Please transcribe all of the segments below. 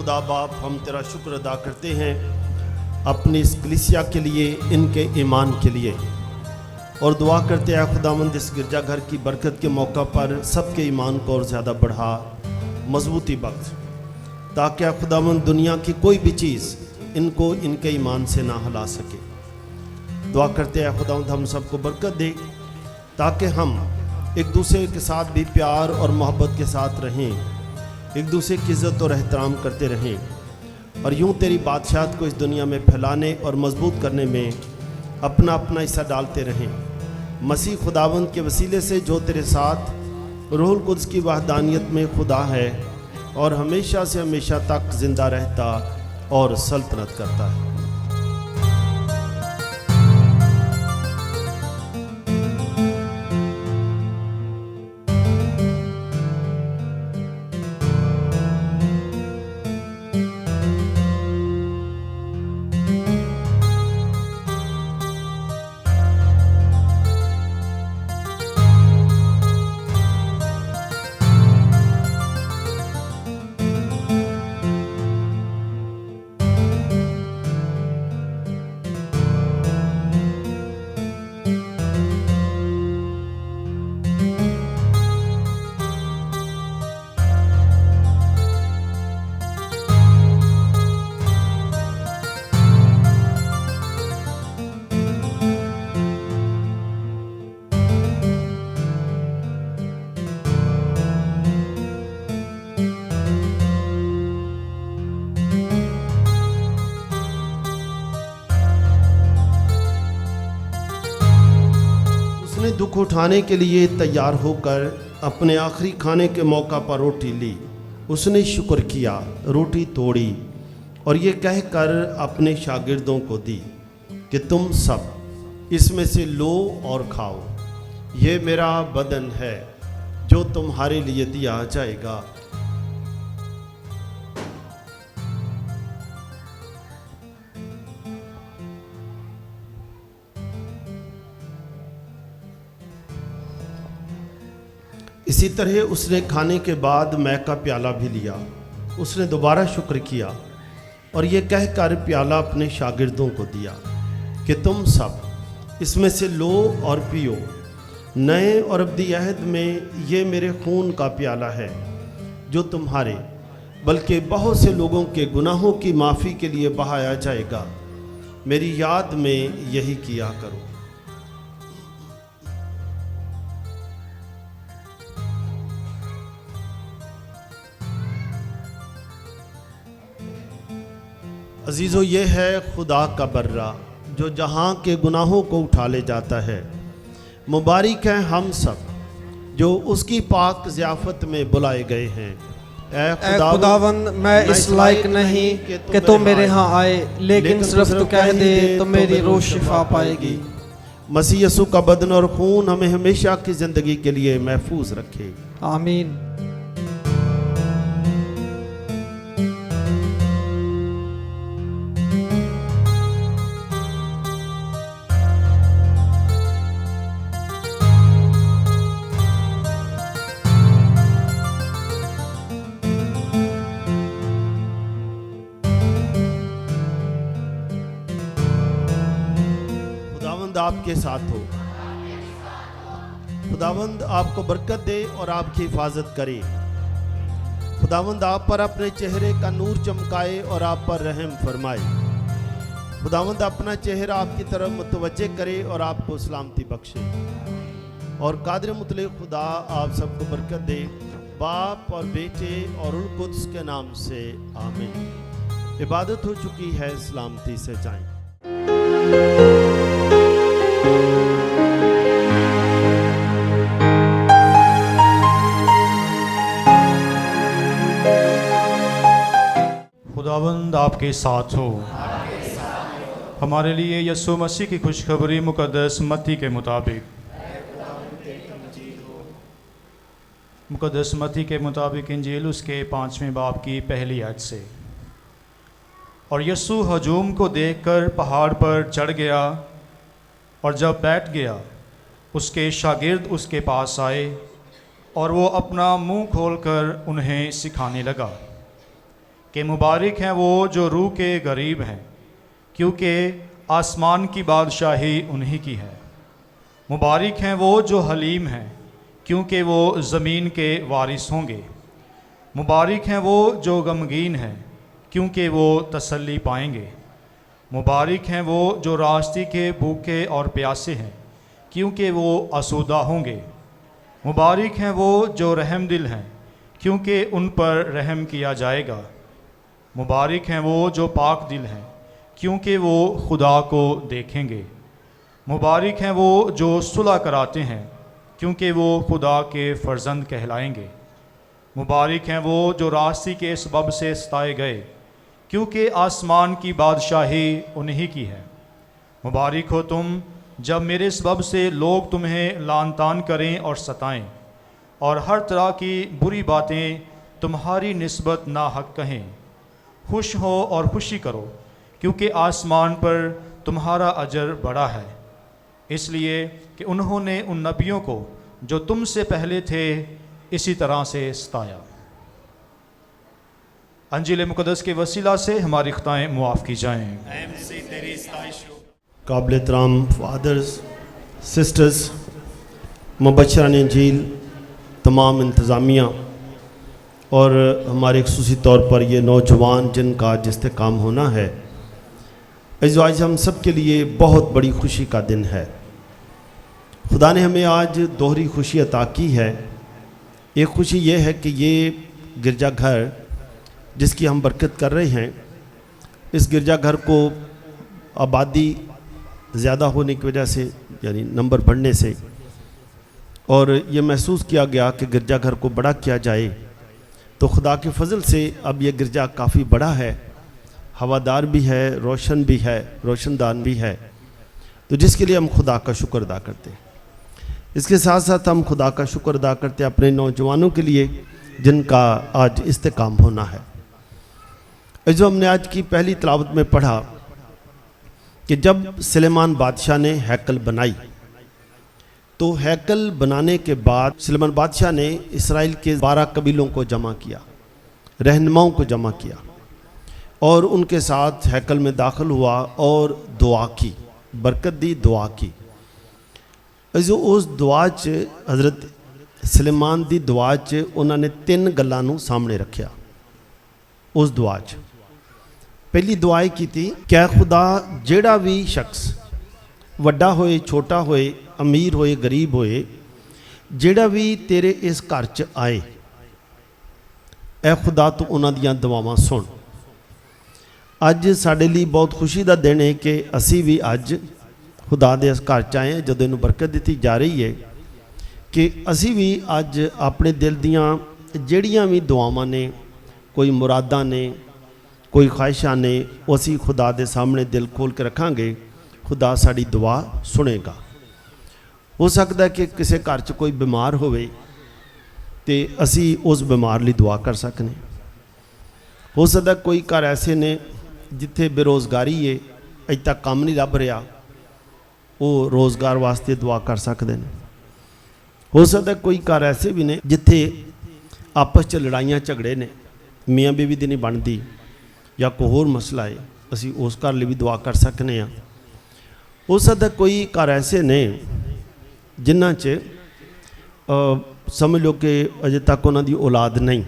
खुदा बाप, हम तेरा शुक्र अदा करते हैं अपनी इस कलीसिया के लिए, इनके ईमान के लिए, और दुआ करते हैं खुदावंद इस गिरजाघर की बरकत के मौका पर सबके ईमान को और ज़्यादा बढ़ा, मजबूती बख्श, ताकि खुदावंद दुनिया की कोई भी चीज़ इनको इनके ईमान से ना हिला सके। दुआ करते हैं खुदावंद हम सबको बरकत दे, ताकि हम एक दूसरे के साथ भी प्यार और मोहब्बत के साथ रहें, एक दूसरे की इज़्ज़त और एहतराम करते रहें, और यूँ तेरी बादशाहत को इस दुनिया में फैलाने और मजबूत करने में अपना अपना हिस्सा डालते रहें। मसीह खुदावंद के वसीले से जो तेरे साथ रूहुल कुद्स की वहदानियत में खुदा है और हमेशा से हमेशा तक ज़िंदा रहता और सल्तनत करता है। दुख उठाने के लिए तैयार होकर अपने आखिरी खाने के मौका पर रोटी ली। उसने शुक्र किया, रोटी तोड़ी और ये कहकर अपने शागिर्दों को दी कि तुम सब इसमें से लो और खाओ, ये मेरा बदन है जो तुम्हारे लिए दिया जाएगा। इसी तरह उसने खाने के बाद मैं का प्याला भी लिया। उसने दोबारा शुक्र किया और ये कहकर प्याला अपने शागिर्दों को दिया कि तुम सब इसमें से लो और पियो, नए और अब्दी अहद में ये मेरे खून का प्याला है जो तुम्हारे बल्कि बहुत से लोगों के गुनाहों की माफ़ी के लिए बहाया जाएगा। मेरी याद में यही किया करो। अजीज़ों, ये है खुदा का बर्रा जो जहाँ के गुनाहों को उठा ले जाता है। मुबारक हैं हम सब जो उसकी पाक ज़ियाफ़त में बुलाए गए हैं। ऐ खुदावंद, मैं इस लायक नहीं कि तुम मेरे यहाँ आए, लेकिन सिर्फ तू कह दे तो मेरी रूह शिफा पाएगी। मसीह यसू का बदन और खून हमें हमेशा की ज़िंदगी के लिए महफूज रखे। आमीन। आपके साथ हो। खुदावंद आपको बरकत दे और आपकी हिफाजत करे। खुदावंद आप पर अपने चेहरे का नूर चमकाए और आप पर रहम फरमाए। खुदावंद अपना चेहरा आपकी तरफ मुतवज्जे करे और आपको सलामती बख्शे। और कादिर मुतलक खुदा आप सबको बरकत दे, बाप और बेटे और रूहुल कुद्स के नाम से आमीन। इबादत हो चुकी है, सलामती से जाएं। खुदावंद आपके साथ हो। हमारे लिए यीशु मसीह की खुशखबरी मुकद्दस मत्ती के मुताबिक। मुकद्दस मत्ती के मुताबिक इंजील उसके 5वें बाब की पहली आयत से। और यीशु हजूम को देखकर पहाड़ पर चढ़ गया, और जब बैठ गया उसके शागिर्द उसके पास आए और वो अपना मुंह खोलकर उन्हें सिखाने लगा कि मुबारक हैं वो जो रूह के गरीब हैं, क्योंकि आसमान की बादशाही उन्हीं की है। मुबारक हैं वो जो हलीम हैं, क्योंकि वो ज़मीन के वारिस होंगे। मुबारक हैं वो जो गमगीन हैं, क्योंकि वो तसल्ली पाएंगे। मुबारक हैं वो जो रास्ते के भूखे और प्यासे हैं, क्योंकि वो आसूदा होंगे। मुबारक हैं वो जो रहम दिल हैं, क्योंकि उन पर रहम किया जाएगा। मुबारक हैं वो जो पाक दिल हैं, क्योंकि वो खुदा को देखेंगे। मुबारक हैं वो जो सुलह कराते हैं, क्योंकि वो खुदा के फर्जंद कहलाएंगे। मुबारक हैं वो जो रास्ते के सबब से सताए गए, क्योंकि आसमान की बादशाही उन्हीं की है। मुबारक हो तुम जब मेरे सबब से लोग तुम्हें लान तान करें और सताएं, और हर तरह की बुरी बातें तुम्हारी निस्बत नाहक कहें। खुश हो और खुशी करो, क्योंकि आसमान पर तुम्हारा अजर बड़ा है, इसलिए कि उन्होंने उन नबियों को जो तुमसे पहले थे इसी तरह से सताया। अंजील मुक़द्दस के वसीला से हमारी ख़ताएँ मुआफ़ की जाएँ। काबिल एहतराम फादर्स, सिस्टर्स, मुबशरान इंजील, तमाम इंतज़ामिया और हमारे खुसूसी तौर पर ये नौजवान जिनका आज इस्तेकाम होना है, आज हम सब के लिए बहुत बड़ी खुशी का दिन है। खुदा ने हमें आज दोहरी खुशी अता की है। एक खुशी ये है कि ये गिरजाघर जिसकी हम बरकत कर रहे हैं, इस गिरजाघर को आबादी ज़्यादा होने की वजह से, यानी नंबर बढ़ने से, और ये महसूस किया गया कि गिरजाघर को बड़ा किया जाए, तो खुदा के फजल से अब ये गिरजा काफ़ी बड़ा है, हवादार भी है, रोशन भी है, रोशनदान भी है, तो जिसके लिए हम खुदा का शुक्र अदा करते हैं। इसके साथ साथ हम खुदा का शुक्र अदा करते हैं अपने नौजवानों के लिए जिनका आज इस्तेकाम होना है। जो हमने आज की पहली तिलावत में पढ़ा कि जब सुलेमान बादशाह ने हैकल बनाई, तो हैकल बनाने के बाद सुलेमान बादशाह ने इसराइल के 12 कबीलों को जमा किया, रहनुमाओं को जमा किया और उनके साथ हैकल में दाखिल हुआ और दुआ की, बरकत दी, दुआ की। जो उस दुआ च हज़रत सुलेमान दी दुआ च उन्होंने 3 गल्लां नूं सामने रखिया। उस दुआ च पहली दुआ की थी, क्या खुदा जेड़ा भी शख्स वड्डा होए, छोटा होए, अमीर होए, गरीब होए, जेड़ा भी तेरे इस घर च आए, ऐ खुदा तू उन्हां दियां दुआवां सुन। अज साडे लिए बहुत खुशी का दिन है कि असी भी अज खुदा दे इस घर च आए हैं, जदों इहनूं बरकत दी जा रही है कि असी भी अज अपने दिल दियां जिहड़ियां भी दुआवां ने, कोई मुरादां ने, कोई ख्वाहिशां ने, असी खुदा दे सामने दिल खोल के रखांगे, खुदा साड़ी दुआ सुनेगा। हो सकता है कि किसी घर च कोई बीमार होवे ते असी उस बीमार लिए दुआ कर सकने। हो सकता है कोई घर ऐसे ने जिथे बेरोज़गारी है, अज तक काम नहीं लभ रहा, वो रोज़गार वास्ते दुआ कर सकते हैं। हो सकता है कोई घर ऐसे भी ने जिथे आपस च लड़ाइयाँ झगड़े ने, मियाँ बीवी दी नहीं बनती या कोई होर मसला है, असी उस घर लिए भी दुआ कर सकते हैं। हो सकता है कोई घर ऐसे ने जिन्हां च समझ लो कि अजे तक उन्होंने औलाद नहीं,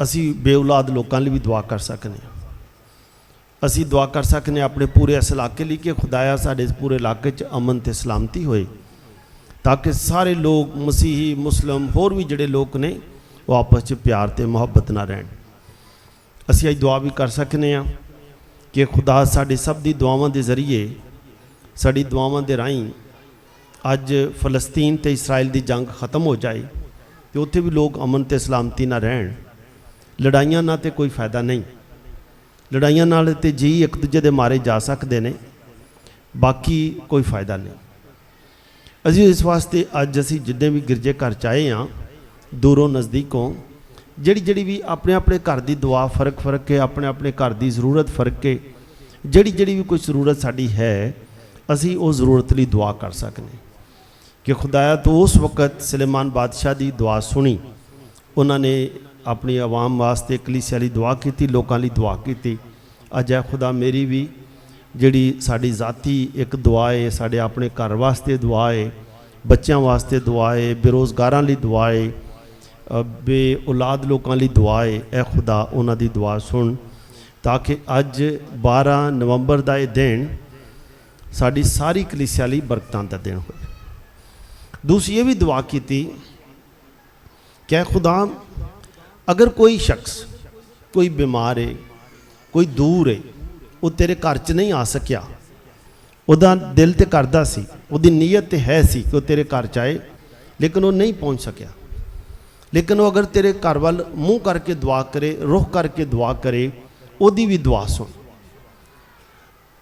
असी बेऔलाद लोगों लिए भी दुआ कर सकते हैं। असी दुआ कर सकते हैं अपने पूरे इस इलाके लिए कि खुदाया साडे पूरे इलाके च अमन ते सलामती होए, ताकि सारे लोग मसीही, मुस्लिम, होर भी जिहड़े लोग ने वो आपस च प्यार ते मुहब्बत ना रहन। असी अज दुआ भी कर सकते हैं कि खुदा साडी सब दी दुआवां दे जरिए, साडी दुआवां दे राहीं अज फलस्तीन ते इसराइल दी जंग ख़त्म हो जाए, तो उत्थे भी लोग अमन ते सलामती ना रहन। लड़ाइयां ना ते कोई फ़ायदा नहीं, लड़ाइयां नाल ते जी एक दूजे दे मारे जा सकते हैं, बाकी कोई फ़ायदा नहीं। असी इस वास्ते अज असी जिन्ने भी गिरजे घर चाहे हाँ, दूरों नज़दीकों, जिहड़ी भी अपने अपने घर की दुआ फ़र्क के, अपने अपने घर की जरूरत फ़र्क के, जिहड़ी भी कोई जरूरत साड़ी है, असी उस जरूरत लिए दुआ कर सकते कि खुदाया तो उस वक़्त सुलेमान बादशाह की दुआ सुनी, उन्होंने अपनी आवाम वास्ते कलीसिया लई दुआ की, लोकां लई दुआ की। अज है खुदा मेरी भी जिहड़ी साडी ज़ाती एक दुआ है, साडे अपने घर वास्ते दुआ है, बच्चों वास्ते दुआ है, बेरोज़गारां लई दुआ है, बे औलाद लोकां लई दुआ है। ए खुदा उन्हां दी दुआ सुन, ताकि अज 12 नवंबर का यह दिन साड़ी सारी कलीसिया लई बरकतां दा दिन हो। दूसरी ये भी दुआ की क्या खुदा अगर कोई शख्स कोई बीमार है, कोई दूर है, वो तेरे घर च नहीं आ सकिया, उहदा दिल तो करदा सी, उहदी नीयत तो है सी कि वो तेरे घर च आए, लेकिन वो नहीं पहुँच सकिया, लेकिन वो अगर तेरे घर वाल मुँह करके दुआ करे, रुख करके दुआ करे, उहदी भी दुआ सुन।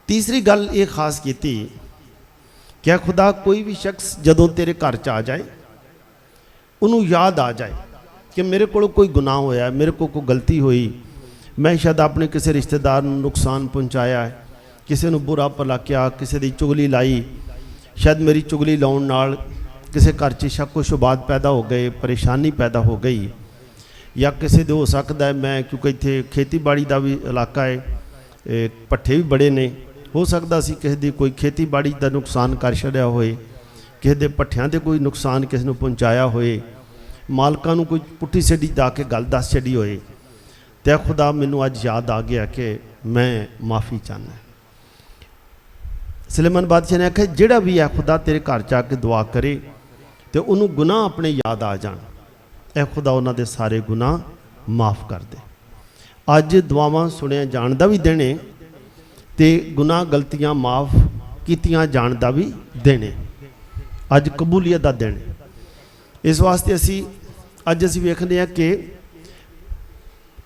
तीसरी गल ये खास की क्या खुदा कोई भी शख्स जदों तेरे घर च आ जाए, उन्होंने याद आ जाए कि मेरे को कोई गुनाह होया, मेरे को कोई गलती हुई, मैं शायद अपने किसी रिश्तेदार को नुकसान पहुँचाया है, किसी को बुरा भला किया, किसी की चुगली लाई, शायद मेरी चुगली लाउण नाल किसी घर च शक शुबात पैदा हो गए, परेशानी पैदा हो गई, या किसी दे हो सकता है मैं क्योंकि इत्थे खेतीबाड़ी का भी इलाका है, पट्ठे भी बड़े ने, हो सकता सी किसी दी कोई खेतीबाड़ी का नुकसान कर छड़िया होए, किसी दे पट्ठियां दे कोई नुकसान किसी ने पहुँचाया होए, मालकां नूं कोई पुट्ठी सीधी जाके गल दस छड़ी होए, तो खुदा मैनू अज याद आ गया कि मैं माफ़ी चाहना। सुलेमान बादशाह ने आख्या जिहड़ा भी है खुदा तेरे घर च आके दुआ करे तो उन्होंने गुनाह अपने याद आ जान, ए खुदा उन्हां दे सारे गुनाह माफ़ कर दे। अज दुआवां सुनिया जाण दा भी दिन है ते गुनाह गलतियां माफ़ कीतियां जाण दा भी दिन है, अज कबूलीयत दा दिन है। इस वास्ते अज असी वेखने हैं कि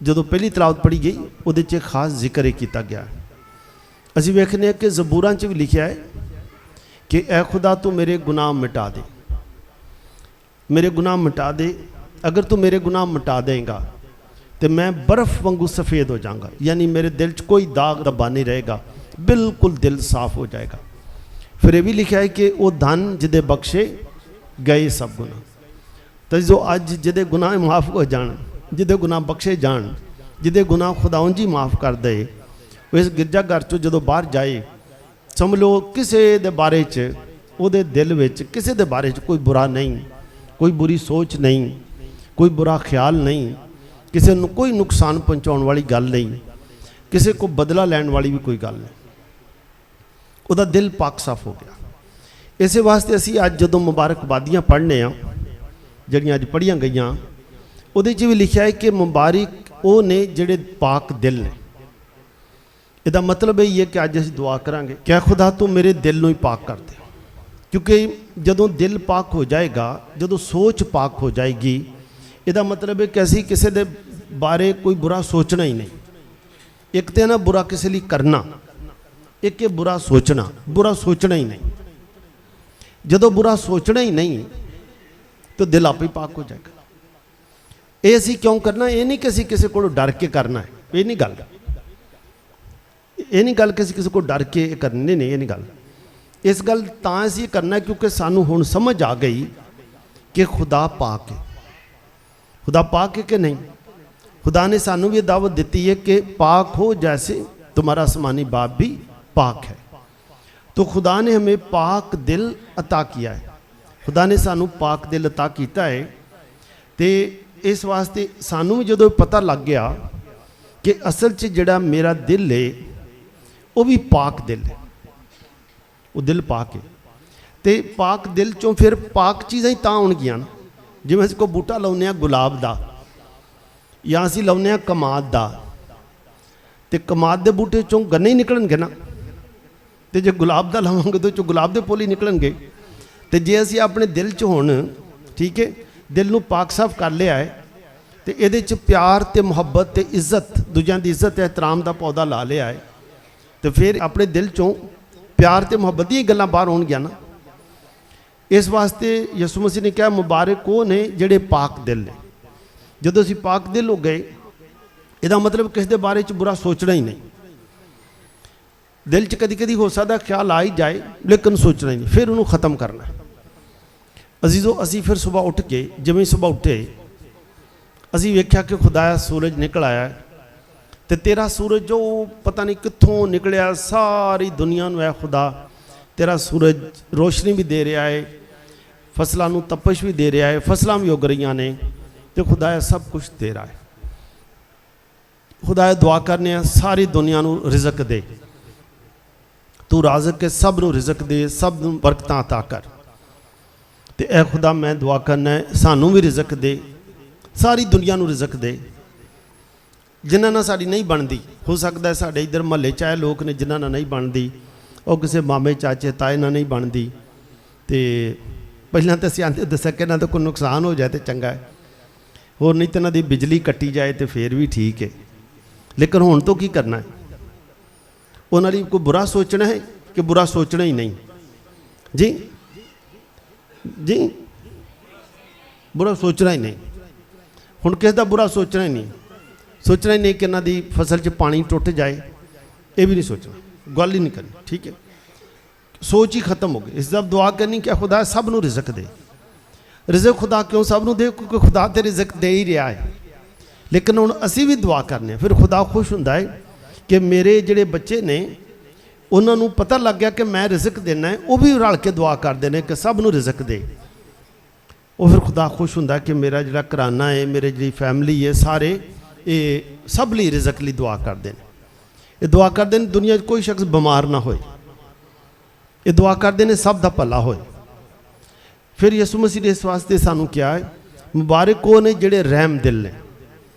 जदों पहली तलावत पढ़ी गई उहदे च खास जिक्र किया गया है। असी वेखने हैं कि ज़बूरां च भी लिखिया है कि ए खुदा तू मेरे गुनाह मिटा दे, मेरे गुनाह मिटा दे, अगर तू मेरे गुनाह मिटा देगा तो मैं बर्फ़ वांगू सफ़ेद हो जाऊँगा, यानी मेरे दिल च कोई दाग धब्बा नहीं रहेगा, बिल्कुल दिल साफ हो जाएगा। फिर यह भी लिखा है कि वो धन जिदे बख्शे गए सब गुनाह, तो जो अज जिदे गुनाह माफ़ हो जान, जिदे गुनाह बख्शे जान, जिदे गुनाह खुदा जी माफ़ कर दे, इस गिरजा घर चो जो बाहर जाए समझ लो किसी दे बारे च उहदे दिल विच किसी दे बारे च कोई बुरा नहीं, कोई बुरी सोच नहीं, कोई बुरा ख्याल नहीं, किसी को कोई नुकसान पहुँचाने वाली गल नहीं, किसी को बदला लैन वाली भी कोई गल नहीं, उहदा दिल पाक साफ हो गया। इस वास्ते असी अज जदों मुबारकबादियाँ पढ़ने जड़ियाँ अज पढ़िया गई उहदे च भी लिखा है कि मुबारक वो ने जिहड़े पाक दिल ने। इसका मतलब यही है कि अज असीं दुआ करांगे क्या खुदा तू मेरे दिल नूं ही पाक कर दे, क्योंकि जदों दिल पाक हो जाएगा, जदों सोच पाक हो जाएगी, इसका मतलब है कि असीं किसी दे बारे कोई बुरा सोचना ही नहीं। एक तो ना बुरा किसी लिए करना, एक है बुरा सोचना, बुरा सोचना ही नहीं। जदों बुरा सोचना ही नहीं तो दिल आप ही पाक हो जाएगा। ये असीं क्यों करना, ये नहीं कि असीं किसी को डर के करना है, ये नहीं गल, ये नहीं गल किसी को डर के करनी नहीं, ये नहीं गल। इस गल तां असीं करना क्योंकि सानू हुण समझ आ गई कि खुदा पाक है। खुदा पाक है कि नहीं? खुदा ने सानू भी दावत दी है कि पाक हो जैसे तुम्हारा आसमानी बाप भी पाक है। तो खुदा ने हमें पाक दिल अता किया है, खुदा ने सानू पाक दिल अता किया है। तो इस वास्ते सानू भी जो पता लग गया कि असल च जिहड़ा मेरा दिल है वो भी पाक दिल है, वो दिल पाक है। तो पाक दिल चों फिर पाक चीज़ां ही तां आउणगियां ना, जिवें असीं कोई बूटा लाउने गुलाब का या असीं लाउने कमाद का, तो कमाद के बूटे चों गन्ने ही निकलणगे ना, तो जे गुलाब का लावांगे तो चों गुलाब के फुल ही निकलणगे। तो जे असीं अपने दिल च हुण ठीक है दिल नूं पाक साफ कर लिया है, तो इहदे च प्यार ते मुहब्बत ते इज्जत, दूजिਆਂ ਦੀ इज्जत एहतराम का पौधा ला लिया है, तो फिर अपने दिल चों प्यार ते मुहब्बत दी गल्लां बाहर होणगियां ना। इस वास्ते यसू मसीह ने कहा मुबारक वो ने जिहड़े पाक दिल ने। जदों असीं पाक दिल हो गए, इसदा मतलब किसी के बारे च बुरा सोचना ही नहीं। दिल च कदी कदी हो सकता ख्याल आ ही जाए, लेकिन सोचना ही नहीं, फिर उन्होंने ख़त्म करना। अजीज़ो असी फिर सुबह उठ के जिवें सुबह उठे ਅਸੀਂ ਵੇਖਿਆ ਕਿ ਖੁਦਾਇਆ ਸੂਰਜ ਨਿਕਲ ਆਇਆ ਤੇ ਤੇਰਾ ਸੂਰਜ ਜੋ ਪਤਾ ਨਹੀਂ ਕਿੱਥੋਂ ਨਿਕਲਿਆ, ਸਾਰੀ ਦੁਨੀਆ ਨੂੰ ਹੈ ਖੁਦਾ ਤੇਰਾ ਸੂਰਜ ਰੋਸ਼ਨੀ ਵੀ ਦੇ ਰਿਹਾ ਹੈ, ਫਸਲਾਂ ਨੂੰ ਤਪਸ਼ ਵੀ ਦੇ ਰਿਹਾ ਹੈ, ਫਸਲਾਂ ਵੀ ਉੱਗ ਰਹੀਆਂ ਨੇ ਤੇ ਖੁਦਾਇਆ ਸਭ ਕੁਝ ਤੇਰਾ ਹੈ। ਖੁਦਾਇਆ ਦੁਆ ਕਰਨੇ ਆ ਸਾਰੀ ਦੁਨੀਆ ਨੂੰ ਰਿਜ਼ਕ ਦੇ, ਤੂੰ ਰਾਜ਼ਕ ਕੇ ਸਭ ਨੂੰ ਰਿਜ਼ਕ ਦੇ, ਸਭ ਨੂੰ ਬਰਕਤਾਂ ਅਤਾ ਕਰ। ਤੇ ਐ ਖੁਦਾ ਮੈਂ ਦੁਆ ਕਰਨਾ ਸਾਨੂੰ ਵੀ ਰਿਜ਼ਕ ਦੇ, ਸਾਰੀ ਦੁਨੀਆ ਨੂੰ ਰਿਜ਼ਕ ਦੇ। ਜਿਨ੍ਹਾਂ ਨਾਲ ਸਾਡੀ ਨਹੀਂ ਬਣਦੀ, ਹੋ ਸਕਦਾ ਸਾਡੇ ਇੱਧਰ ਮਹੱਲੇ 'ਚ ਆਏ ਲੋਕ ਨੇ ਜਿਨ੍ਹਾਂ ਨਾਲ ਨਹੀਂ ਬਣਦੀ, ਉਹ ਕਿਸੇ ਮਾਮੇ ਚਾਚੇ ਤਾਏ ਨਾਲ ਨਹੀਂ ਬਣਦੀ, ਤੇ ਪਹਿਲਾਂ ਤਾਂ ਅਸੀਂ ਆਂਦੇ ਦੱਸਿਆ ਕਿ ਇਹਨਾਂ ਦਾ ਕੋਈ ਨੁਕਸਾਨ ਹੋ ਜਾਏ ਤਾਂ ਚੰਗਾ ਹੈ, ਹੋਰ ਨਹੀਂ ਤਾਂ ਇਹਨਾਂ ਦੀ ਬਿਜਲੀ ਕੱਟੀ ਜਾਏ ਤਾਂ ਫੇਰ ਵੀ ਠੀਕ ਹੈ। ਲੇਕਿਨ ਹੁਣ ਤੋਂ ਕੀ ਕਰਨਾ ਹੈ? ਉਹਨਾਂ ਲਈ ਕੋਈ ਬੁਰਾ ਸੋਚਣਾ ਹੈ ਕਿ ਬੁਰਾ ਸੋਚਣਾ ਹੀ ਨਹੀਂ? ਜੀ ਜੀ ਬੁਰਾ ਸੋਚਣਾ ਹੀ ਨਹੀਂ। ਹੁਣ ਕਿਸੇ ਦਾ ਬੁਰਾ ਸੋਚਣਾ ਹੀ ਨਹੀਂ, ਸੋਚਣਾ ਹੀ ਨਹੀਂ ਕਿ ਇਹਨਾਂ ਦੀ ਫਸਲ 'ਚ ਪਾਣੀ ਟੁੱਟ ਜਾਏ, ਇਹ ਵੀ ਨਹੀਂ ਸੋਚਣਾ, ਗੱਲ ਹੀ ਨਹੀਂ ਕਰਨੀ। ਠੀਕ ਹੈ, ਸੋਚ ਹੀ ਖਤਮ ਹੋ ਗਈ। ਇਸ ਦਾ ਦੁਆ ਕਰਨੀ ਕਿ ਖੁਦਾ ਸਭ ਨੂੰ ਰਿਜ਼ਕ ਦੇ। ਰਿਜ਼ਕ ਖੁਦਾ ਕਿਉਂ ਸਭ ਨੂੰ ਦੇ? ਕਿਉਂਕਿ ਖੁਦਾ ਤੇ ਰਿਜ਼ਕ ਦੇ ਹੀ ਰਿਹਾ ਹੈ। ਲੇਕਿਨ ਹੁਣ ਅਸੀਂ ਵੀ ਦੁਆ ਕਰਨੇ, ਫਿਰ ਖੁਦਾ ਖੁਸ਼ ਹੁੰਦਾ ਹੈ ਕਿ ਮੇਰੇ ਜਿਹੜੇ ਬੱਚੇ ਨੇ ਉਹਨਾਂ ਨੂੰ ਪਤਾ ਲੱਗ ਗਿਆ ਕਿ ਮੈਂ ਰਿਜ਼ਕ ਦੇਣਾ ਹੈ, ਉਹ ਵੀ ਰਲ ਕੇ ਦੁਆ ਕਰਦੇ ਨੇ ਕਿ ਸਭ ਨੂੰ ਰਿਜ਼ਕ ਦੇ। ਉਹ ਫਿਰ ਖੁਦਾ ਖੁਸ਼ ਹੁੰਦਾ ਕਿ ਮੇਰਾ ਜਿਹੜਾ ਘਰਾਨਾ ਹੈ, ਮੇਰੇ ਜਿਹੜੀ ਫੈਮਿਲੀ ਹੈ, ਸਾਰੇ ਇਹ ਸਭ ਲਈ ਰਿਜ਼ਕ ਲਈ ਦੁਆ ਕਰਦੇ ਨੇ। ਇਹ ਦੁਆ ਕਰਦੇ ਨੇ ਦੁਨੀਆ 'ਚ ਕੋਈ ਸ਼ਖਸ ਬਿਮਾਰ ਨਾ ਹੋਏ, ਇਹ ਦੁਆ ਕਰਦੇ ਨੇ ਸਭ ਦਾ ਭਲਾ ਹੋਏ। ਫਿਰ ਯਿਸੂ ਮਸੀਹ ਨੇ ਇਸ ਵਾਸਤੇ ਸਾਨੂੰ ਕਿਹਾ ਹੈ, ਮੁਬਾਰਕ ਉਹ ਨੇ ਜਿਹੜੇ ਰਹਿਮ ਦਿਲ ਨੇ।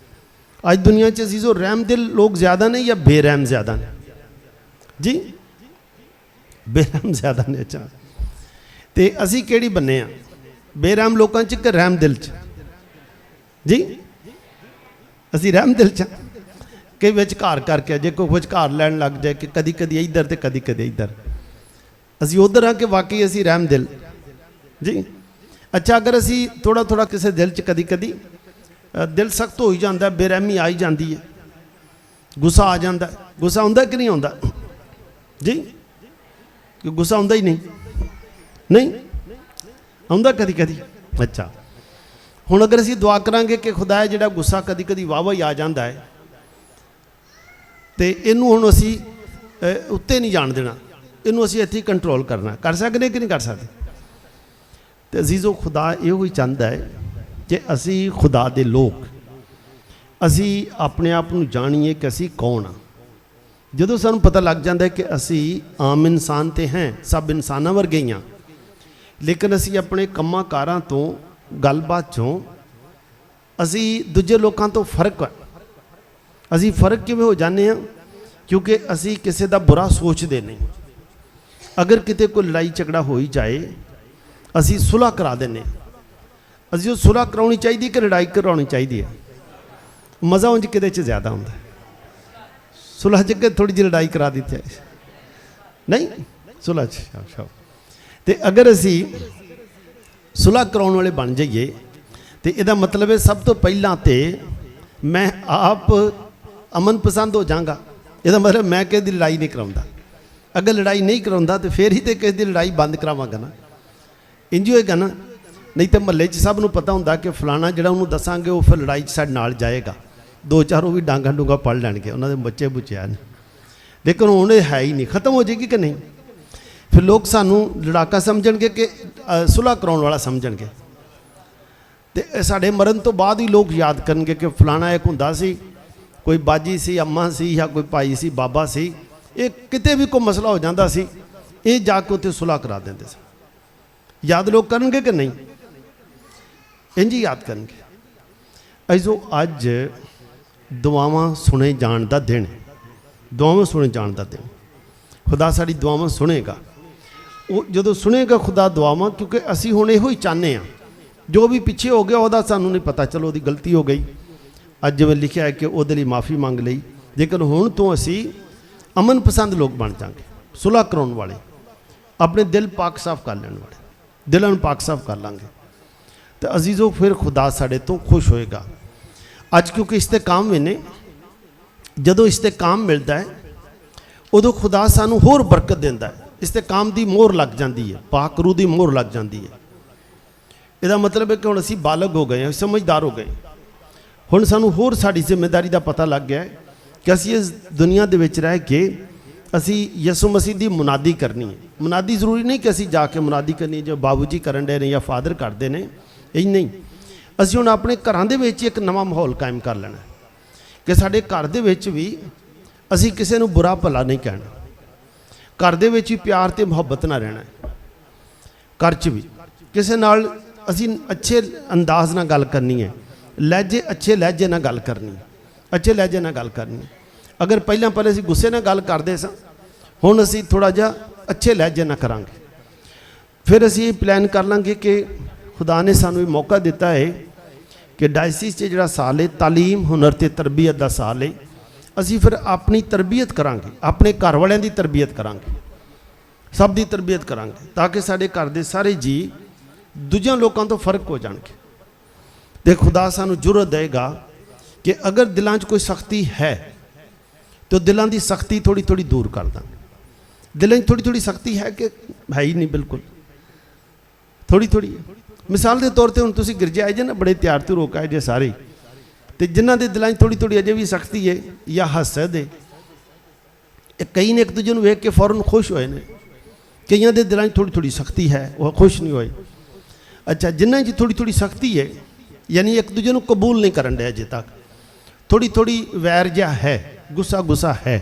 ਅੱਜ ਦੁਨੀਆ 'ਚ ਅਜ਼ੀਜ਼ੋ ਰਹਿਮ ਦਿਲ ਲੋਕ ਜ਼ਿਆਦਾ ਨੇ ਜਾਂ ਬੇਰਹਿਮ ਜ਼ਿਆਦਾ ਨੇ? ਜੀ ਬੇਰਹਿਮ ਜ਼ਿਆਦਾ ਨੇ। ਅੱਛਾ, ਤੇ ਅਸੀਂ ਕਿਹੜੀ ਬੰਨੇ ਆ, ਬੇਰਹਿਮ ਲੋਕਾਂ 'ਚ ਕਿ ਰਹਿਮ ਦਿਲ 'ਚ? ਜੀ ਅਸੀਂ ਰਹਿਮ ਦਿਲ 'ਚ ਕਿ ਵਿਚਕਾਰ ਕਰਕੇ, ਜੇ ਕੋਈ ਵਿਚਕਾਰ ਲੈਣ ਲੱਗ ਜਾਏ ਕਿ ਕਦੀ ਕਦੀ ਇੱਧਰ ਤੇ ਕਦੀ ਕਦੀ ਇੱਧਰ, ਅਸੀਂ ਉੱਧਰ ਆ ਕਿ ਵਾਕਈ ਅਸੀਂ ਰਹਿਮ ਦਿਲ? ਜੀ ਅੱਛਾ, ਅਗਰ ਅਸੀਂ ਥੋੜ੍ਹਾ ਥੋੜ੍ਹਾ ਕਿਸੇ ਦਿਲ 'ਚ ਕਦੀ ਕਦੀ ਦਿਲ ਸਖਤ ਹੋ ਹੀ ਜਾਂਦਾ, ਬੇਰਹਿਮੀ ਆ ਹੀ ਜਾਂਦੀ ਹੈ, ਗੁੱਸਾ ਆ ਜਾਂਦਾ। ਗੁੱਸਾ ਆਉਂਦਾ ਕਿ ਨਹੀਂ ਆਉਂਦਾ? ਜੀ ਕਿ ਗੁੱਸਾ ਆਉਂਦਾ ਹੀ ਨਹੀਂ? ਨਹੀਂ ਆਉਂਦਾ ਕਦੀ ਕਦੀ। ਅੱਛਾ, ਹੁਣ ਅਗਰ ਅਸੀਂ ਦੁਆ ਕਰਾਂਗੇ ਕਿ ਖੁਦਾ ਜਿਹੜਾ ਗੁੱਸਾ ਕਦੀ ਕਦੀ ਵਾਹ ਹੀ ਆ ਜਾਂਦਾ ਹੈ, ਤੇ ਇਹਨੂੰ ਹੁਣ ਅਸੀਂ ਉੱਤੇ ਨਹੀਂ ਜਾਣ ਦੇਣਾ, ਇਹਨੂੰ ਅਸੀਂ ਇੱਥੇ ਕੰਟਰੋਲ ਕਰਨਾ। ਕਰ ਸਕਦੇ ਕਿ ਨਹੀਂ ਕਰ ਸਕਦੇ? ਤੇ ਅਜ਼ੀਜ਼ੋ ਖੁਦਾ ਇਹੋ ਹੀ ਚਾਹੁੰਦਾ ਹੈ ਕਿ ਅਸੀਂ ਖੁਦਾ ਦੇ ਲੋਕ, ਅਸੀਂ ਆਪਣੇ ਆਪ ਨੂੰ ਜਾਣੀਏ ਕਿ ਅਸੀਂ ਕੌਣ ਹਾਂ। ਜਦੋਂ ਸਾਨੂੰ ਪਤਾ ਲੱਗ ਜਾਂਦਾ ਹੈ ਕਿ ਅਸੀਂ ਆਮ ਇਨਸਾਨ ਤੇ ਹੈ, ਸਭ ਇਨਸਾਨਾਂ ਵਰਗੇ ਹੀ ਹਾਂ, ਲੇਕਿਨ ਅਸੀਂ ਆਪਣੇ ਕੰਮਾਂ ਕਾਰਾਂ ਤੋਂ, ਗੱਲਬਾਤ 'ਚੋਂ ਅਸੀਂ ਦੂਜੇ ਲੋਕਾਂ ਤੋਂ ਫਰਕ ਹੈ। ਅਸੀਂ ਫਰਕ ਕਿਵੇਂ ਹੋ ਜਾਂਦੇ ਹਾਂ? ਕਿਉਂਕਿ ਅਸੀਂ ਕਿਸੇ ਦਾ ਬੁਰਾ ਸੋਚਦੇ ਨਹੀਂ। ਅਗਰ ਕਿਤੇ ਕੋਈ ਲੜਾਈ ਝਗੜਾ ਹੋ ਹੀ ਜਾਏ, ਅਸੀਂ ਸੁਲ੍ਹਾ ਕਰਾ ਦਿੰਦੇ ਹਾਂ। ਅਸੀਂ ਉਹ ਸੁਲ੍ਹਾ ਕਰਾਉਣੀ ਚਾਹੀਦੀ ਕਿ ਲੜਾਈ ਕਰਾਉਣੀ ਚਾਹੀਦੀ ਹੈ? ਮਜ਼ਾ ਉਂਝ ਕਿਤੇ 'ਚ ਜ਼ਿਆਦਾ ਹੁੰਦਾ, ਸੁਲ੍ਹਾ 'ਚ ਕਿ ਥੋੜ੍ਹੀ ਜਿਹੀ ਲੜਾਈ ਕਰਾ ਦਿੱਤੀ ਹੈ? ਨਹੀਂ, ਸੁਲ੍ਹਾ 'ਚ ਸ਼ਾਬਾਸ਼। ਤੇ ਅਗਰ ਅਸੀਂ ਸੁਲ੍ਹਾ ਕਰਾਉਣ ਵਾਲੇ ਬਣ ਜਾਈਏ ਤੇ ਇਹਦਾ ਮਤਲਬ ਹੈ ਸਭ ਤੋਂ ਪਹਿਲਾਂ ਤੇ ਮੈਂ ਆਪ ਅਮਨ ਪਸੰਦ ਹੋ ਜਾਵਾਂਗਾ। ਇਹਦਾ ਮਤਲਬ ਮੈਂ ਕਿਸੇ ਦੀ ਲੜਾਈ ਨਹੀਂ ਕਰਾਉਂਦਾ। ਅਗਰ ਲੜਾਈ ਨਹੀਂ ਕਰਾਉਂਦਾ ਤਾਂ ਫਿਰ ਹੀ ਤੇ ਕਿਸੇ ਦੀ ਲੜਾਈ ਬੰਦ ਕਰਾਵਾਂਗਾ ਨਾ, ਇੰਝ ਹੋਏਗਾ ਨਾ। ਨਹੀਂ ਤਾਂ ਮਹੱਲੇ 'ਚ ਸਭ ਨੂੰ ਪਤਾ ਹੁੰਦਾ ਕਿ ਫਲਾਣਾ ਜਿਹੜਾ ਉਹਨੂੰ ਦੱਸਾਂਗੇ ਉਹ ਫਿਰ ਲੜਾਈ 'ਚ ਸਾਡੇ ਨਾਲ ਜਾਏਗਾ, ਦੋ ਚਾਰ ਉਹ ਵੀ ਡਾਂਗਾ ਡੂੰਗਾ ਪੜ ਲੈਣਗੇ, ਉਹਨਾਂ ਦੇ ਬੱਚੇ ਬੁੱਚਿਆ ਨੇ। ਲੇਕਿਨ ਹੁਣ ਇਹ ਹੈ ਹੀ ਨਹੀਂ, ਖਤਮ ਹੋ ਜਾਏਗੀ ਕਿ ਨਹੀਂ? ਫਿਰ ਲੋਕ ਸਾਨੂੰ ਲੜਾਕਾ ਸਮਝਣਗੇ ਕਿ ਸੁਲ੍ਹਾ ਕਰਾਉਣ ਵਾਲਾ ਸਮਝਣਗੇ, ਤੇ ਸਾਡੇ ਮਰਨ ਤੋਂ ਬਾਅਦ ਹੀ ਲੋਕ ਯਾਦ ਕਰਨਗੇ ਕਿ ਫਲਾਣਾ ਇੱਕ ਹੁੰਦਾ ਸੀ, ਕੋਈ ਬਾਜੀ ਸੀ, ਅੰਮਾ ਸੀ, ਜਾਂ ਕੋਈ ਭਾਈ ਸੀ, ਬਾਬਾ ਸੀ, ਇਹ ਕਿਤੇ ਵੀ ਕੋਈ ਮਸਲਾ ਹੋ ਜਾਂਦਾ ਸੀ, ਇਹ ਜਾ ਕੇ ਉੱਥੇ ਸੁਲ੍ਹਾ ਕਰਾ ਦਿੰਦੇ ਸੀ। ਯਾਦ ਲੋਕ ਕਰਨਗੇ ਕਿ ਨਹੀਂ? ਇੰਝ ਹੀ ਯਾਦ ਕਰਨਗੇ। ਅਜੋ ਅੱਜ ਦੁਆਵਾਂ ਸੁਣੇ ਜਾਣ ਦਾ ਦਿਨ ਹੈ, ਦੁਆਵਾਂ ਸੁਣੇ ਜਾਣ ਦਾ ਦਿਨ। ਖੁਦਾ ਸਾਡੀ ਦੁਆਵਾਂ ਸੁਣੇਗਾ। ਉਹ ਜਦੋਂ ਸੁਣੇਗਾ ਖੁਦਾ ਦੁਆਵਾਂ, ਕਿਉਂਕਿ ਅਸੀਂ ਹੁਣ ਇਹੋ ਹੀ ਚਾਹੁੰਦੇ ਹਾਂ। ਜੋ ਵੀ ਪਿੱਛੇ ਹੋ ਗਿਆ ਉਹਦਾ ਸਾਨੂੰ ਨਹੀਂ ਪਤਾ, ਚਲੋ ਉਹਦੀ ਗਲਤੀ ਹੋ ਗਈ, ਅੱਜ ਜਿਵੇਂ ਲਿਖਿਆ ਹੈ ਕਿ ਉਹਦੇ ਲਈ ਮਾफ़ੀ ਮੰਗ ਲਈ। ਲੇਕਿਨ ਹੁਣ ਤੋਂ ਅਸੀਂ ਅਮਨ ਪਸੰਦ ਲੋਕ ਬਣ ਜਾਵਾਂਗੇ, ਸੁਲ੍ਹਾ ਕਰਾਉਣ ਵਾਲੇ, ਆਪਣੇ ਦਿਲ ਪਾਕ ਸਾਫ਼ ਕਰ ਲੈਣ ਵਾਲੇ, ਦਿਲਾਂ ਨੂੰ ਪਾਕ ਸਾਫ਼ ਕਰ ਲਾਂਗੇ। तो अजीज़ो फिर खुदा साढ़े तो खुश होएगा। अज क्योंकि इस्तेकाम में ने जदों इस्तेकाम मिलता है उदों खुदा सानू होर बरकत देंदा है। इस्तेकाम की मोहर लग जाती है, पाक रूह की मोहर लग जाती है। इसका मतलब है कि हुण असीं बालग हो गए, समझदार हो गए। हुण सानूं होर साडी जिम्मेदारी दा पता लग गया है कि असीं इस दुनिया दे विच रह के असी यसु मसीह की मुनादी करनी है। मुनादी जरूरी नहीं कि असी जाके मुनादी करनी जो बाबू जी करन डे ने या फादर करते हैं, यही नहीं। असी हुण अपने घरां दे विच एक नवा माहौल कायम कर लेना कि साडे घर दे विच भी असी किसी नूं बुरा भला नहीं कहना, घर दे विच भी प्यार ते मुहब्बत ना रहना, घर च भी किसी नाल असी अच्छे अंदाज नाल गल करनी है, लहजे अच्छे लहजे नाल गल करनी, अच्छे लहजे नाल गल करनी। अगर पहले असीं गुस्से नाल गल करदे सां, हुण असीं थोड़ा जिहा अच्छे लहजे नाल करांगे। फिर असीं प्लान कर लांगे कि खुदा ने सानूं मौका दिता है कि डायसिस च जिहड़ा साल है तालीम हुनर ते तरबियत दा साल है। असीं फिर अपनी तरबियत करांगे, अपने घर वालियां दी तरबियत करांगे, सब दी तरबियत करांगे, ताकि साडे घर दे सारे जी दूजियां लोकां तो फर्क हो जाणगे। ते खुदा सानूं जुरत देगा कि अगर दिलां 'च कोई सख्ती है तो दिलों की सख्ती थोड़ी थोड़ी दूर कर देंगे। दिलों थोड़ी थोड़ी सख्ती है कि है ही नहीं, बिल्कुल थोड़ी थोड़ी। मिसाल के तौर पर हुण तुसीं गिरजे आए जे ना, बड़े तैयार तो रोक आए जे सारे, तो जिन्हों के दिलों थोड़ी थोड़ी अजे भी सख्ती है या हसद है, कई ने एक दूजे को वेख के फौरन खुश होए ने, कईयों के दिलों थोड़ी थोड़ी सख्ती है वह खुश नहीं होए। अच्छा, जिन्हों की थोड़ी थोड़ी सख्ती है यानी एक दूजे को कबूल नहीं करन डे अजे तक, थोड़ी थोड़ी वैर जिहा है, गुस्सा गुस्सा है,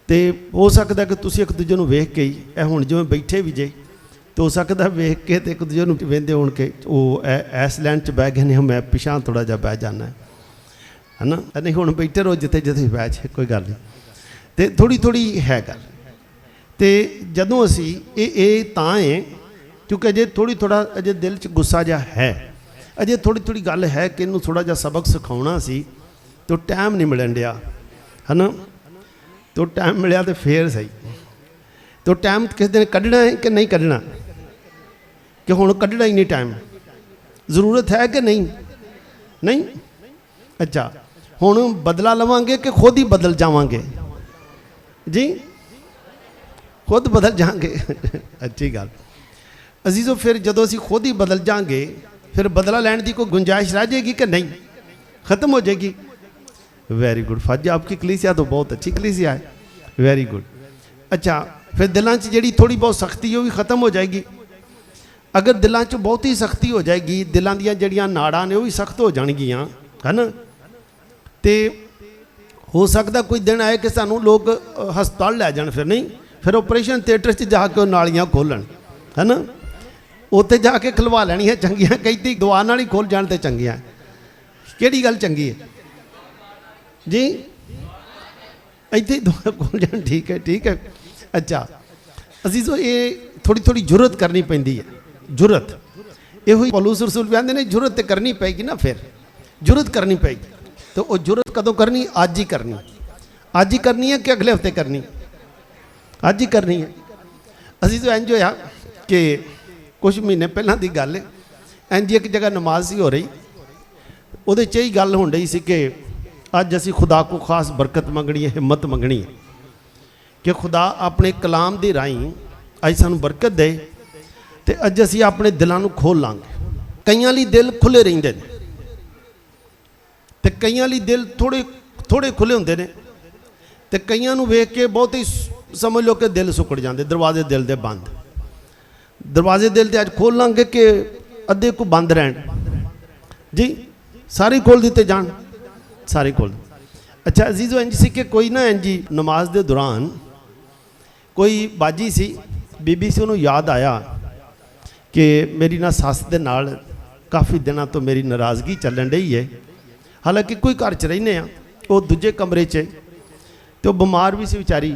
तो हो सकता कि तुसीं एक दूजे को वेख के ही हुण जिवें बैठे भी जे, तो हो सकता वेख के तो एक दूजे को वेंदे होण के वो इस लैन च बह गए ने, मैं पिछां थोड़ा जिहा बह जाना है ना, नहीं हुण बैठे रहो जिथे जिथे बह जाए, कोई गल नहीं। तो थोड़ी थोड़ी है गल, तो जदों असीं ये तां है क्योंकि अजे थोड़ी थोड़ा अजे दिल च गुस्सा जिहा है, अजे थोड़ी थोड़ी गल है कि इनू थोड़ा जिहा सबक सिखाउणा सी, तो टाइम नहीं मिलन दिया है ना, तो टाइम मिलिया तो फिर सही। तो टाइम किस दिन कढ़ना है कि नहीं कढ़ना, कि हुण कढ़ना ही नहीं टाइम, जरूरत है कि नहीं, नहीं। अच्छा, हुण बदला लवांगे कि खुद ही बदल जावांगे जी, खुद बदल जाएंगे अच्छी गल। अजीज़ो फिर जदों असीं खुद ही बदल जाएंगे, फिर बदला लैण की कोई गुंजाइश रह जाएगी कि नहीं, ख़त्म हो जाएगी। वेरी गुड फाजी, आपकी कलीसिया तो बहुत अच्छी कलीसिया है, वेरी गुड। अच्छा, फिर दिलों च जिहड़ी थोड़ी बहुत सख्ती है वो भी ख़त्म हो जाएगी। अगर दिलों च बहुत ही सख्ती हो जाएगी, दिलों दीयां जिहड़ियां नाड़ां ने वो भी सख्त हो जाणगियां है ना, तो हो सकता कोई दिन आए कि सानू लोग हस्पताल लै जाण, फिर नहीं, फिर ऑपरेशन थिएटर च जाके नालियां खोलन है ना, उत्थे जाके खलवा लैणियां चंगियां, कई दुआ नाल ही खोल जाण ते चंगियां, किहड़ी गल चंगी है जी, इत्थे ही दुआ खोल जाण, ठीक है ठीक है। अच्छा अजीज़ो, ये थोड़ी थोड़ी जुरत करनी पैंदी है, जुरत यो पौलुस रसूल भी आंदे ने जुरत तो करनी पेगी ना, फिर जुरत करनी पेगी। तो वो जुरत कदों करनी, अज ही करनी, अज ही करनी है कि अगले हफ्ते करनी, अज ही करनी है। अजीज़ो इंज होया कि कुछ महीने पहला की गल है, इंज एक जगह नमाज सी हो रही, उहदे च ही गल होण रही सी कि अज असी खुदा को खास बरकत मंगनी है, हिम्मत मंगनी है कि खुदा अपने कलाम के राही अज सानू बरकत दे, तो अज असी अपने दिलों को खोल लांगे। कईयां लई दिल खुले रहिंदे ने, तो कईयां लई दिल थोड़े थोड़े खुले हुंदे ने, तो कईयां नूं वेख के बहुत ही समझ लो कि दिल सुकड़ जाते, दरवाजे दिल दे बंद, दरवाजे दिल दे अज खोल लांगे कि अद्धे को बंद रहन जी, सारे खोल दिते जान, सारे खोल। अच्छा अजीज़ो, इंज सी कि कोई ना इंज ही नमाज के दौरान कोई बाजी सी, बीबी सी, उन्होंने याद आया कि मेरी ना सस दे नाल काफ़ी दिनों तो मेरी नाराज़गी चलन रही है, हालांकि कोई घर च रहने आ, वो दूजे कमरे च, तो बीमार भी सी बेचारी,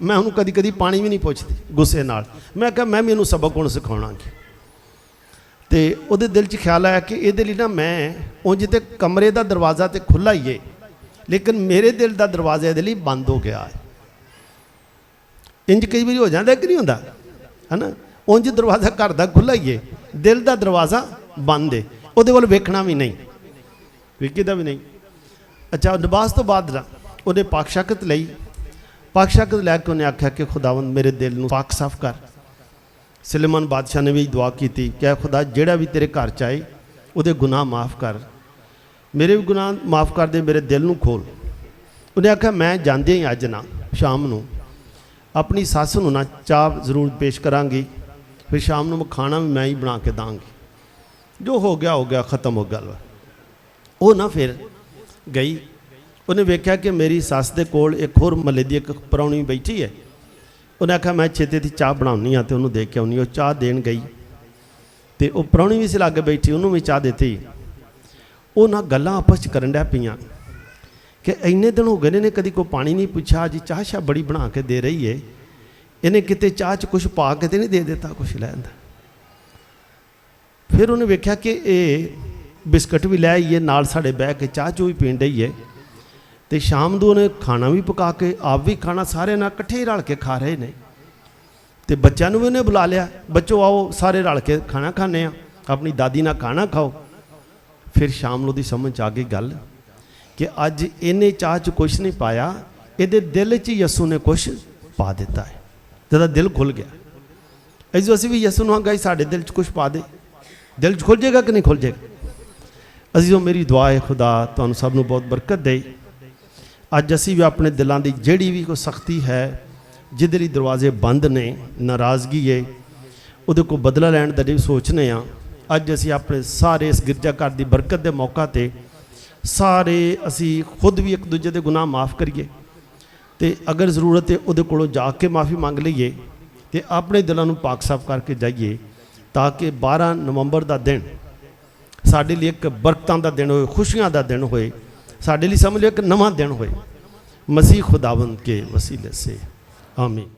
मैं उन्होंने कदी कदी पानी भी नहीं पुछती गुस्से नाल, मैं कहा मैं भी इन्हूं सबक हुण सिखाउणांगी। तो उहदे दिल च ख्याल आया कि इहदे लई ना मैं उंज ते कमरे का दरवाज़ा तो खुला ही है, लेकिन मेरे दिल का दरवाज़ा इहदे लई बंद हो गया है। इंज कई बार हो जाता कि नहीं होंदा है ना, उंज दरवाज़ा घर का खुला ही है, दिल का दरवाज़ा बंद है, उहदे वल वेखना भी नहीं, वेखीदा भी नहीं। अच्छा नमाज तो बाद उन्हें पाक शकत लई, पाक शकत लैके उन्हें आख्या कि खुदावंद मेरे दिल को पाक साफ कर। सुलेमान बादशाह ने भी दुआ की, क्या खुदा जेड़ा भी तेरे घर च आए उहदे गुनाह माफ़ कर, मेरे भी गुनाह माफ़ कर दे, मेरे दिल नूं खोल। उन्हें आख्या मैं जांदे ही अज ना शाम नूं अपनी सੱਸ नूं ना चाह जरूर पेश करांगी, फिर शाम नूं खाना भी मैं ही बना के दांगी। जो हो गया ख़त्म हो गया। वो ना फिर गई, उन्हें वेख्या कि मेरी सੱਸ दे कोल एक होर महल्ले दी एक परौणी बैठी है। उन्हें आख्या मैं छेती दी चाह बनाउनी हाँ तो उन्होंने दे के आउनी। वो चाह देन गई तो वह परौणी भी से लागे बैठी, उन्होंने भी चाह देती। वो ना गल्लां आपस च करन डै पईयां कि इन्ने दिन हो गए ने कभी कोई पानी नहीं पूछा, जी चाह शाह बड़ी बना के दे रही है, इन्हें किते चाह च कुछ पा के तो नहीं दे देता कुछ लैंदा। फिर उन्हें वेख्या कि ये बिस्कुट भी लै आई है, नाल साढ़े बह के चाह चू भी पीन रही है। तो शाम को उन्हें खाना भी पका के आप भी खाना सारे ना कट्ठे ही रल के खा रहे ने। तो बच्चों भी उन्हें बुला लिया, बच्चों आओ सारे रल के खाना खाने, अपनी दादी ना खाना खाओ। फिर शाम को समझ आ गई गल कि अज इन्हें चाह च कुछ नहीं पाया, ये दिल च यसू ने कुछ पा दिता है, जरा दिल खुल गया। अजो असी भी यसू नूं आंगा साढ़े दिल च कुछ पा दे, दिल च खुल जाएगा कि नहीं खुल जाएगा। अजीजों मेरी दुआ है खुदा तुहानूं सब नूं बहुत बरकत दे। अज असी भी अपने दिलों की जिहड़ी भी कोई सख्ती है, जिधर ही दरवाजे बंद ने, नाराज़गी है, उहदे को बदला लैण दा भी सोचने आ। अज असी अपने सारे इस गिरजाघर की बरकत के मौका पर सारे असी खुद भी एक दूजे के गुनाह माफ़ करिए, तो अगर जरूरत है उहदे कोलों जाके माफ़ी मंग लईए, तो अपने दिलों नूं पाक साफ करके जाइए, ताकि 12 नवंबर का दिन साडे लिए एक बरकतां का दिन होए, खुशियां का दिन होए, साडे लिए समझ लो एक नवा दिन होए, मसीह खुदावंद के वसीले से आमीन।